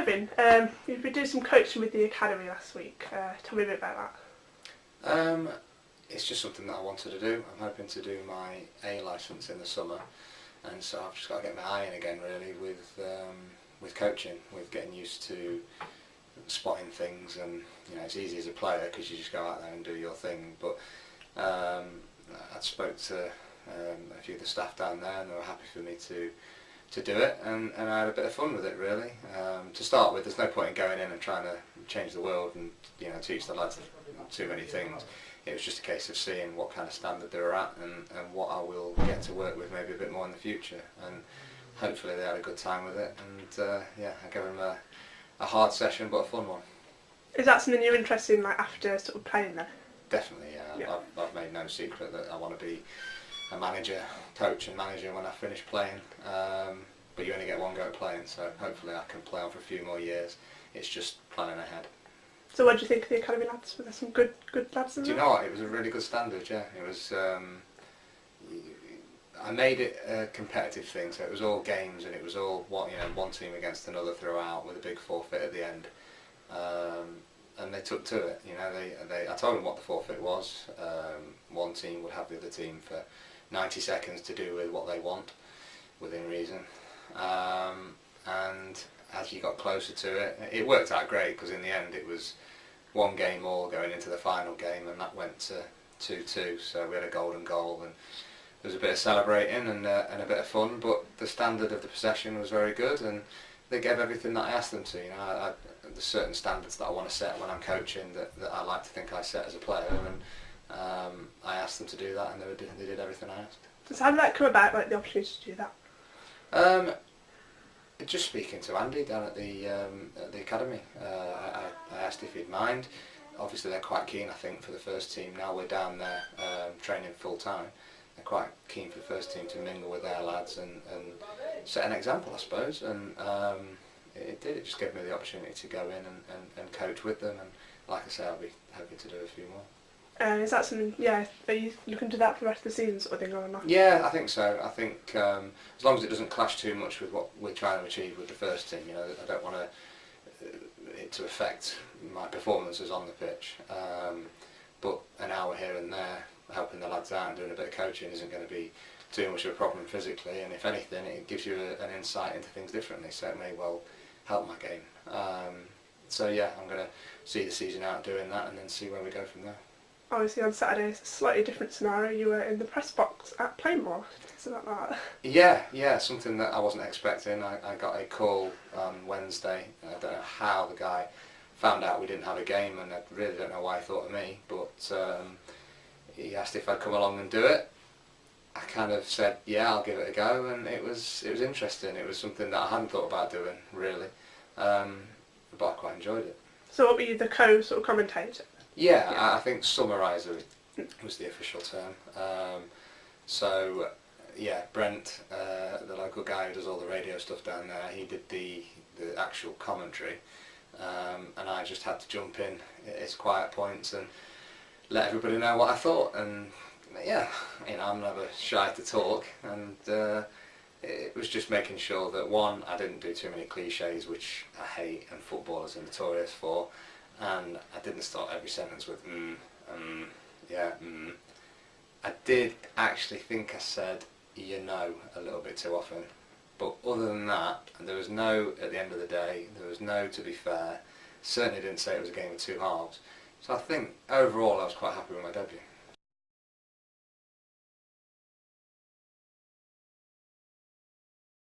been. You've been doing some coaching with the academy last week. Tell me a bit about that. It's just something that I wanted to do. I'm hoping to do my A licence in the summer, and so I've just got to get my eye in again really with coaching, with getting used to spotting things. And it's easy as a player because you just go out there and do your thing, but I spoke to a few of the staff down there, and they were happy for me to do it, and I had a bit of fun with it really. To start with, there's no point in going in and trying to change the world and teach the lads too many things. It was just a case of seeing what kind of standard they were at and what I will get to work with maybe a bit more in the future, and hopefully they had a good time with it, and I gave them a hard session but a fun one. Is that something you're interested in, like after sort of playing then? Definitely, yeah. I've made no secret that I want to be a coach and manager when I finish playing, but you only get one go at playing, so hopefully I can play on for a few more years. It's just planning ahead. So what do you think of the academy lads? Were there some good lads in there? Do you know what? It was a really good standard, yeah. It was. I made it a competitive thing, so it was all games, and it was all one team against another throughout, with a big forfeit at the end. And they took to it. I told them what the forfeit was. One team would have the other team for 90 seconds to do with what they want, within reason. And as you got closer to it, it worked out great, because in the end it was one game all going into the final game, and that went to 2-2. So we had a golden goal, and there was a bit of celebrating and a bit of fun. But the standard of the possession was very good, and they gave everything that I asked them to. There's certain standards that I want to set when I'm coaching that I like to think I set as a player, and I asked them to do that, and they did everything I asked. So how did that come about, like the opportunity to do that? Just speaking to Andy down at the academy, I asked if he'd mind. Obviously they're quite keen, I think, for the first team. Now we're down there training full time. They're quite keen for the first team to mingle with their lads and set an example, I suppose. And it did. It just gave me the opportunity to go in and coach with them. And like I say, I'll be hoping to do a few more. Is that something, are you looking to do that for the rest of the season sort of thing, or not? Yeah, I think so. I think as long as it doesn't clash too much with what we're trying to achieve with the first team, I don't want it to affect my performances on the pitch. But an hour here and there, helping the lads out and doing a bit of coaching isn't going to be too much of a problem physically, and if anything, it gives you an insight into things differently, so it may well help my game. So yeah, I'm going to see the season out doing that, and then see where we go from there. Obviously on Saturday it's a slightly different scenario. You were in the press box at Plainmoor. Is that that? Yeah, something that I wasn't expecting. I got a call on Wednesday. I don't know how the guy found out we didn't have a game, and I really don't know why he thought of me, but he asked if I'd come along and do it. I kind of said, yeah, I'll give it a go, and it was interesting. It was something that I hadn't thought about doing, really, but I quite enjoyed it. So what were you, the co-sort of commentator? Yeah, I think summariser was the official term. So, yeah, Brent, the local guy who does all the radio stuff down there, he did the actual commentary, and I just had to jump in at his quiet points and let everybody know what I thought. And yeah, I'm never shy to talk, and it was just making sure that, one, I didn't do too many cliches, which I hate and footballers are notorious for. And I didn't start every sentence with yeah. I did actually think I said a little bit too often, but other than that, there was no at the end of the day. There was no to be fair. Certainly didn't say it was a game of two halves. So I think overall I was quite happy with